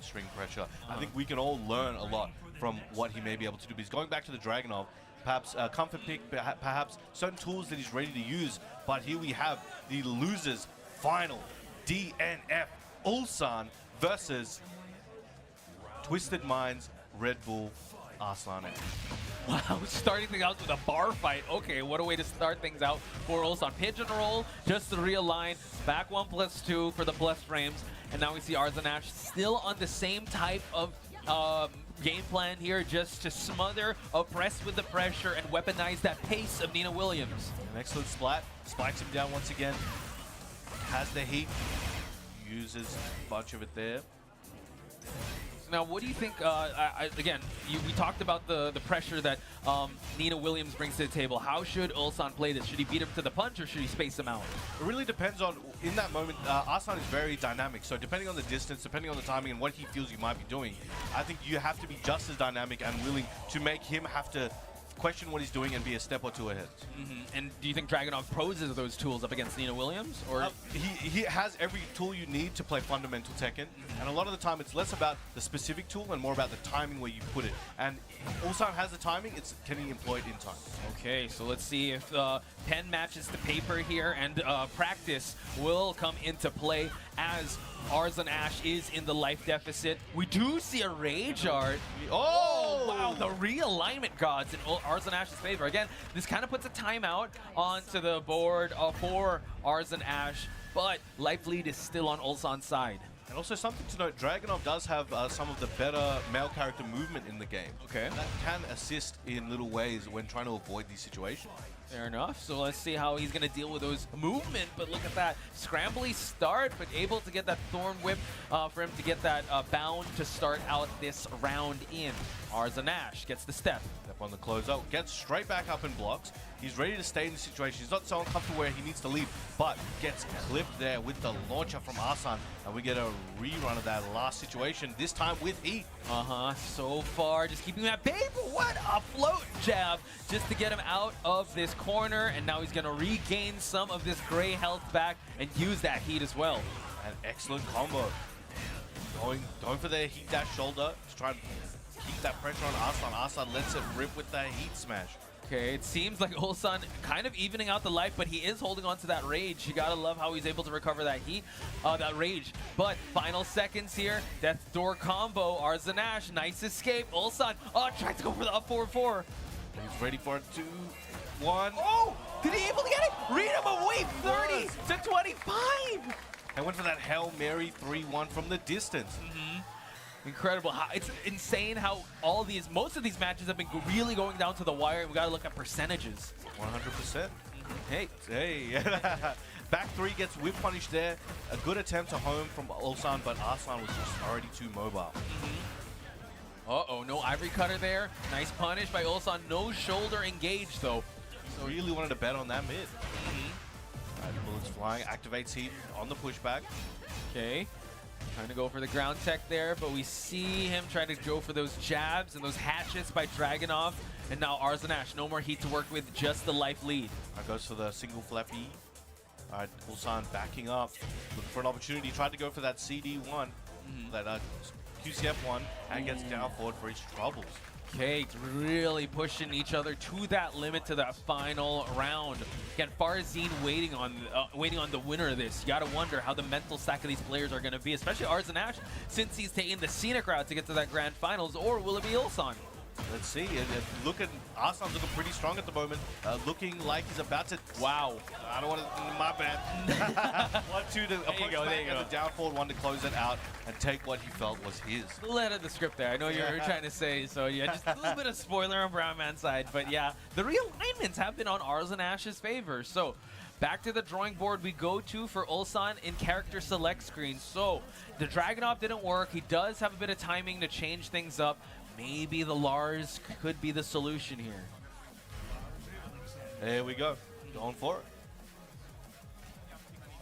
string pressure. I think we can all learn a lot from what he may be able to do. But he's going back to the Dragunov, perhaps comfort pick, perhaps certain tools that he's ready to use. But here we have the losers final DNF ULSAN versus Twisted Minds Red Bull ARSLAN. Wow, starting things out with a bar fight. Okay, what a way to start things out for ULSAN. Pigeon roll, just to realign. Back 1+2 for the plus frames. And now we see ARSLAN still on the same type of game plan here, just to smother, oppress with the pressure, and weaponize that pace of Nina Williams. An excellent splat. Spikes him down once again. Has the heat. Uses a bunch of it there. Now, what do you think, again, we talked about the pressure that Nina Williams brings to the table. How should ULSAN play this? Should he beat him to the punch or should he space him out? It really depends on, in that moment, ARSLAN is very dynamic. So depending on the distance, depending on the timing and what he feels you might be doing, I think you have to be just as dynamic and willing to make him have to question what he's doing and be a step or two ahead. And do you think Dragunov poses those tools up against Nina Williams? Or he has every tool you need to play fundamental Tekken, and a lot of the time it's less about the specific tool and more about the timing where you put it. And ULSAN has the timing, it's can he employ it in time? Okay, so let's see if pen matches to paper here, and practice will come into play as ARSLAN is in the life deficit. We do see a Rage Art. Oh, wow, the realignment gods in ARSLAN's favor. Again, this kind of puts a timeout onto the board for ARSLAN, but life lead is still on ULSAN's side. And also something to note, Dragunov does have some of the better male character movement in the game. Okay. That can assist in little ways when trying to avoid these situations. Fair enough. So let's see how he's going to deal with those movement. But look at that. Scrambly start, but able to get that Thorn Whip for him to get that bound to start out this round in. ARSLAN gets the step. Step on the closeout, gets straight back up and blocks. He's ready to stay in the situation. He's not so uncomfortable where he needs to leave, but gets clipped there with the launcher from ARSLAN. And we get a rerun of that last situation, this time with heat. So far, just keeping that paper. What a float jab just to get him out of this corner. And now he's going to regain some of this gray health back and use that heat as well. An excellent combo. Going for the heat dash shoulder to try and keep that pressure on ARSLAN. ARSLAN lets it rip with that heat smash. Okay, it seems like ULSAN kind of evening out the life, but he is holding on to that rage. You gotta love how he's able to recover that heat, that rage. But final seconds here, death door combo, ARSLAN, nice escape. ULSAN, tries to go for the up 4-4. He's ready for it, 2-1. Oh, did he able to get it? Read him away, 30 to 25. I went for that Hail Mary 3-1 from the distance. Incredible. It's insane how most of these matches have been really going down to the wire. We got to look at percentages. 100%. Hey. Back 3 gets whip punish there. A good attempt to home from ULSAN, but ARSLAN was just already too mobile. Uh-oh, no Ivory Cutter there. Nice punish by ULSAN. No shoulder engage, though. So really wanted to bet on that mid. Bullets flying, activates heat on the pushback. Okay. Trying to go for the ground tech there, but we see him trying to go for those jabs and those hatchets by Dragunov. And now ARSLAN, no more heat to work with, just the life lead. Goes for the single flappy. Alright, ULSAN backing up, looking for an opportunity. Tried to go for that CD1, that QCF1, and gets down forward for his troubles. Okay, really pushing each other to that limit, to that final round. Again, Farzine waiting on the winner of this. You gotta wonder how the mental stack of these players are gonna be, especially ARSLAN, since he's taking the scenic route to get to that grand finals, or will it be ULSAN? Let's see. ARSLAN's looking pretty strong at the moment. Looking like he's about to. Wow. I don't want to. My bad. 1-2 to approach back and a down forward 1 to close it out and take what he felt was his. A little ahead of the script there. I know you were trying to say. So yeah, just a little bit of spoiler on Brown Man's side. But yeah, the realignments have been on ARSLAN's favor. So back to the drawing board we go to for ULSAN in character select screen. So the Dragunov didn't work. He does have a bit of timing to change things up. Maybe the Lars could be the solution here. There we go. Going for it.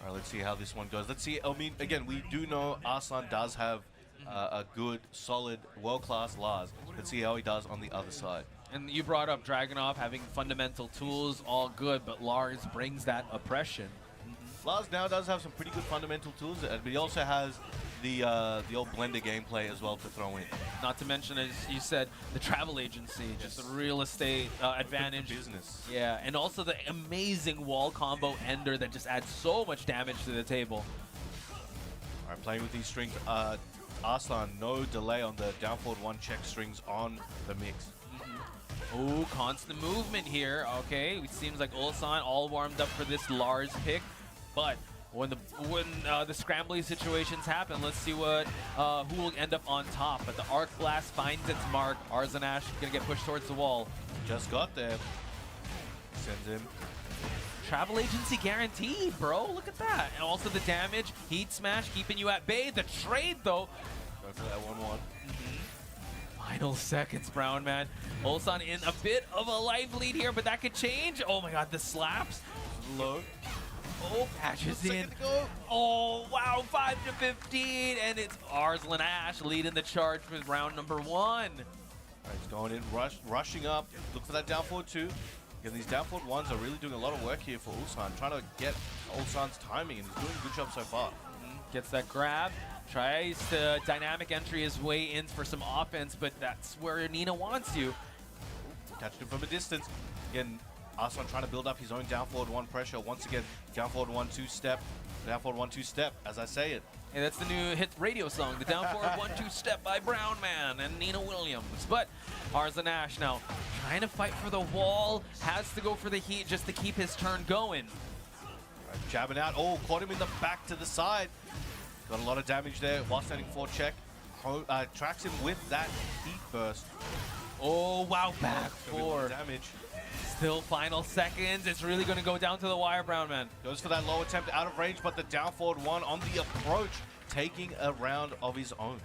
All right, let's see how this one goes. Let's see. I mean, again, we do know ARSLAN does have a good, solid, world-class Lars. Let's see how he does on the other side. And you brought up Dragunov having fundamental tools, all good, but Lars brings that oppression. Lars now does have some pretty good fundamental tools, but he also has the old blender gameplay as well to throw in. Not to mention, as you said, the travel agency, just the real estate advantage. Business. Yeah, and also the amazing wall combo ender that just adds so much damage to the table. All right, playing with these strings. ARSLAN, no delay on the down forward 1 check strings on the mix. Oh, constant movement here. Okay, it seems like ULSAN all warmed up for this Lars pick, but when the scrambly situations happen, let's see what who will end up on top. But the Arc Blast finds its mark. ARSLAN gonna get pushed towards the wall. Just got there. Sends him. Travel agency guaranteed, bro. Look at that. And also the damage, heat smash, keeping you at bay. The trade, though. Go for that 1-1. Final seconds, Brown man. ULSAN in a bit of a life lead here, but that could change. Oh my god, the slaps. Low. Oh, patches in. To go. Oh, wow, 5 to 15. And it's ARSLAN leading the charge with round number 1. All right, he's going in, rushing up. Look for that down forward 2. Again, these down forward 1s are really doing a lot of work here for ULSAN, trying to get ULSAN's timing, and he's doing a good job so far. Gets that grab, tries to dynamic entry his way in for some offense, but that's where Nina wants you. Catching him from a distance. Again, ARSLAN trying to build up his own down forward 1 pressure. Once again, down forward 1-2 step. Down forward 1-2 step, as I say it. And that's the new hit radio song, the down forward 1-2 step by Brown Man and Nina Williams. But ARSLAN now trying to fight for the wall, has to go for the heat just to keep his turn going. Right, jabbing out. Oh, caught him in the back to the side. Got a lot of damage there while standing 4 check. Tracks him with that heat burst. Oh, wow, back 4. Damage. Still final seconds. It's really going to go down to the wire, Brown Man. Goes for that low attempt out of range, but the down forward 1 on the approach, taking a round of his own.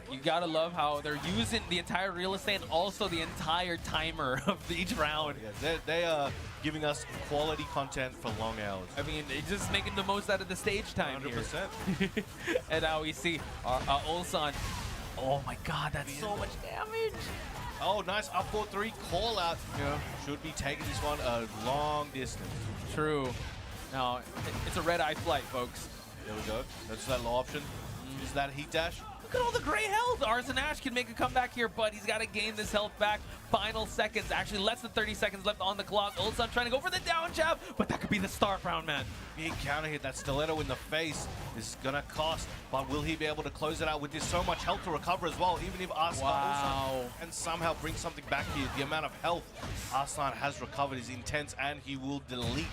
You gotta love how they're using the entire real estate and also the entire timer of each round. Yeah, they are giving us quality content for long hours. I mean, just making the most out of the stage time 100%. here. And now we see ULSAN. Oh my god, that's so much damage. Oh, nice up 4-3 call out. Yeah. Should be taking this one a long distance. True. Now, it's a red-eye flight, folks. There we go. That's that low option. Use that heat dash. Look at all the gray health. ARSLAN can make a comeback here, but he's got to gain this health back. Final seconds, actually less than 30 seconds left on the clock. ULSAN trying to go for the down jab, but that could be the star, Brown Man. Big counter hit, that stiletto in the face. This is gonna cost, but will he be able to close it out with this so much health to recover as well? Even if ARSLAN and somehow bring something back here, the amount of health ARSLAN has recovered is intense, and he will delete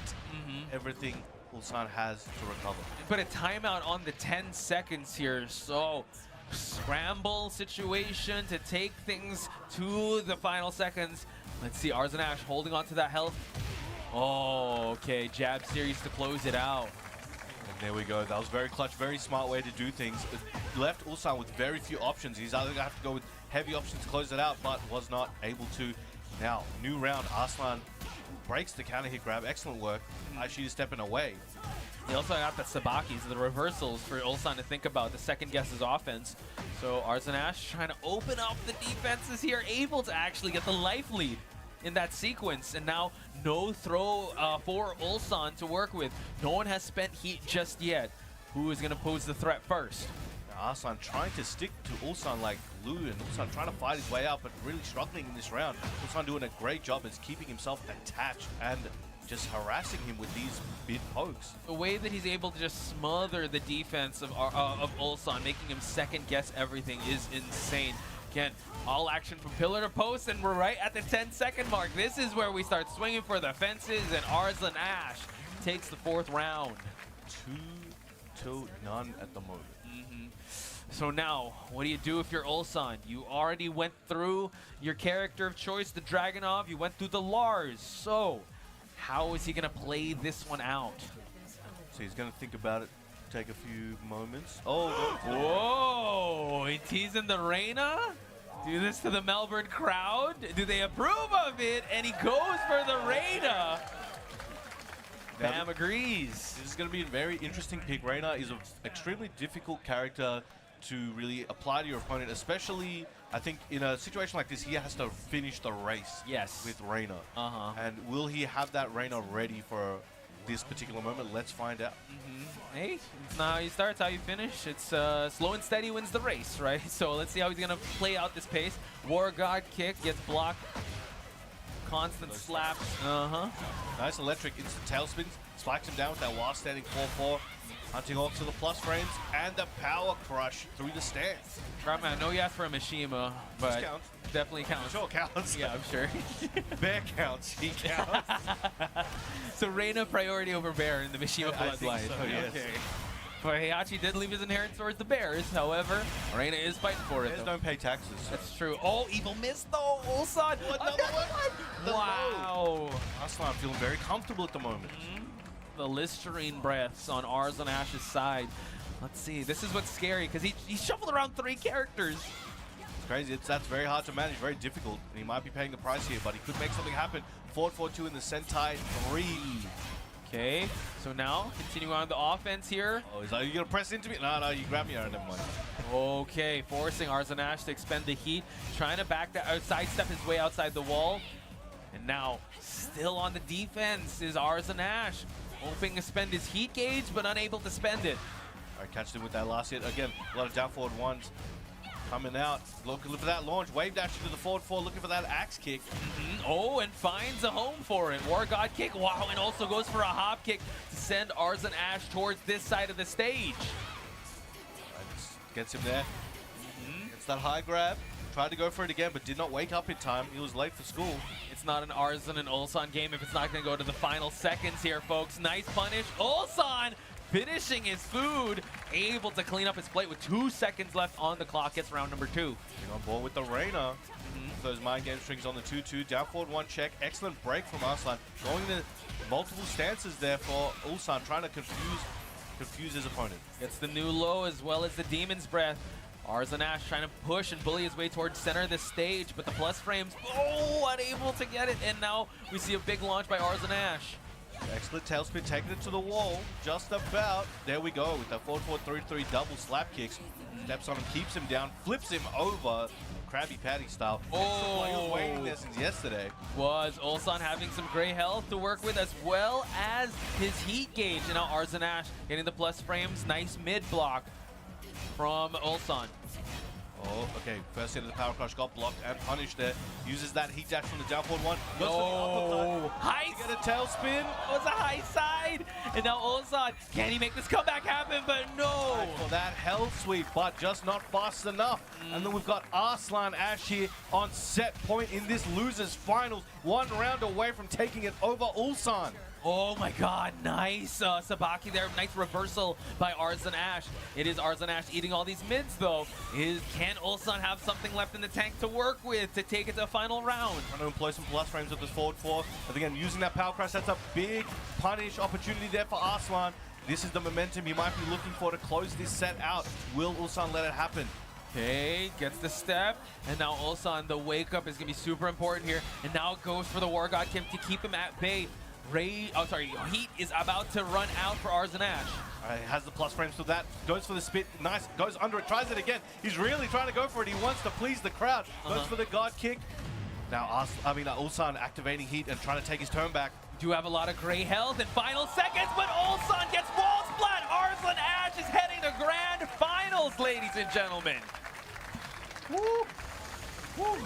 everything ULSAN has to recover. Put a timeout on the 10 seconds here, so scramble situation to take things to the final seconds. Let's see, ARSLAN holding on to that health. Oh, okay, jab series to close it out. And there we go. That was very clutch, very smart way to do things. It left ULSAN with very few options. He's either going to have to go with heavy options to close it out, but was not able to. Now, new round, ARSLAN breaks the counter hit grab. Excellent work. She's stepping away. They also got the Sabakis, the reversals for ULSAN to think about, the second guess's offense. So ARSLAN trying to open up the defenses here, able to actually get the life lead in that sequence. And now no throw for ULSAN to work with. No one has spent heat just yet. Who is going to pose the threat first? Now, ARSLAN trying to stick to ULSAN like glue, and ULSAN trying to fight his way out, but really struggling in this round. ULSAN doing a great job as keeping himself attached and just harassing him with these mid pokes. The way that he's able to just smother the defense of ULSAN, making him second guess everything, is insane. Again, all action from pillar to post, and we're right at the 10-second mark. This is where we start swinging for the fences, and ARSLAN takes the 4th round. 2-0 at the moment. So now, what do you do if you're ULSAN? You already went through your character of choice, the Dragunov. You went through the Lars. So how is he going to play this one out? So he's going to think about it, take a few moments. Oh, whoa, he teasing the Reina? Do this to the Melbourne crowd? Do they approve of it? And he goes for the Reina. Bam agrees. This is going to be a very interesting pick. Reina is an extremely difficult character to really apply to your opponent, especially, I think, in a situation like this, he has to finish the race with Reina. And will he have that Reina ready for this particular moment? Let's find out. Hey, it's not how you start, it's how you finish. It's slow and steady wins the race, right? So let's see how he's gonna play out this pace. War God kick gets blocked. Constant slaps. Nice electric instant tailspins. Spikes him down with that while standing 4-4. Hunting off to the plus frames and the power crush through the stance. Ratman, I know you asked for a Mishima, but counts. definitely counts. Sure counts. Yeah, I'm sure. Bear counts. He counts. So Reina priority over Bear in the Mishima I think bloodline. so, yes. Okay. But Heihachi did leave his inheritance towards the Bears. However, Reina is fighting for it. Bears Though. don't pay taxes. That's true. Oh, evil miss though. ULSAN. Another one. Wow. ARSLAN feeling very comfortable at the moment. The Listerine breaths on ARSLAN Ash's side. Let's see. This is what's scary because he shuffled around 3 characters. It's crazy. That's very hard to manage, very difficult. And he might be paying the price here, but he could make something happen. 4-4-2 in the Sentai 3. Okay, so now continuing on the offense here. Oh, he's like, you gonna press into me? No, you grab me. Never mind. Okay, forcing ARSLAN Ash to expend the heat, trying to sidestep his way outside the wall. And now, still on the defense is ARSLAN Ash, hoping to spend his heat gauge, but unable to spend it. All right, catched him with that last hit. Again, a lot of down forward ones coming out. Looking for that launch. Wave dash into the forward 4, looking for that axe kick. Oh, and finds a home for it. War God kick, wow, and also goes for a hop kick to send ARSLAN Ash towards this side of the stage. Gets him there. Gets that high grab. Tried to go for it again, but did not wake up in time. He was late for school. It's not an ARSLAN and ULSAN game if it's not going to go to the final seconds here, folks. Nice punish. ULSAN finishing his food, able to clean up his plate with 2 seconds left on the clock. Gets round number 2. Getting on board with the Reina. Those mind game strings on the 2-2. Down forward 1 check. Excellent break from ARSLAN. Going to multiple stances there for ULSAN, trying to confuse his opponent. Gets the new low as well as the Demon's Breath. ARSLAN Ash trying to push and bully his way towards center of the stage, but the plus frames, unable to get it. And now we see a big launch by ARSLAN Ash. Excellent tailspin, taking it to the wall, just about. There we go with that 4-4-3-3 double slap kicks. Steps on him, keeps him down, flips him over, Krabby Patty style. Oh, he was waiting there since yesterday. Was ULSAN having some gray health to work with as well as his heat gauge. And now ARSLAN Ash getting the plus frames. Nice mid block from ULSAN. Oh, okay. First hit of the power crush got blocked and punished there. Uses that heat dash from the down forward 1. Goes for the uppercut. High to get a tailspin. It was a high side. And now ULSAN, can he make this comeback happen? But no. Right for that hell sweep, but just not fast enough. And then we've got ARSLAN Ash here on set point in this losers finals. 1 round away from taking it over ULSAN. Oh my god, nice Sabaki there. Nice reversal by ARSLAN Ash. It is ARSLAN Ash eating all these mids though. Can ULSAN have something left in the tank to work with to take it to a final round? Trying to employ some plus frames with this forward 4. But again, using that power crush, that's a big punish opportunity there for ARSLAN. This is the momentum he might be looking for to close this set out. Will ULSAN let it happen? Okay, gets the step, and now ULSAN, the wake up is gonna be super important here. And now it goes for the War God Kim to keep him at bay. Heat is about to run out for ARSLAN Ash. Has the plus frames for that. Goes for the spit. Nice. Goes under it. Tries it again. He's really trying to go for it. He wants to please the crowd. Goes for the God kick. Now, ULSAN activating heat and trying to take his turn back. Do have a lot of gray health in final seconds, but ULSAN gets wall splat. ARSLAN Ash is heading to grand finals, ladies and gentlemen. Woo! Woo!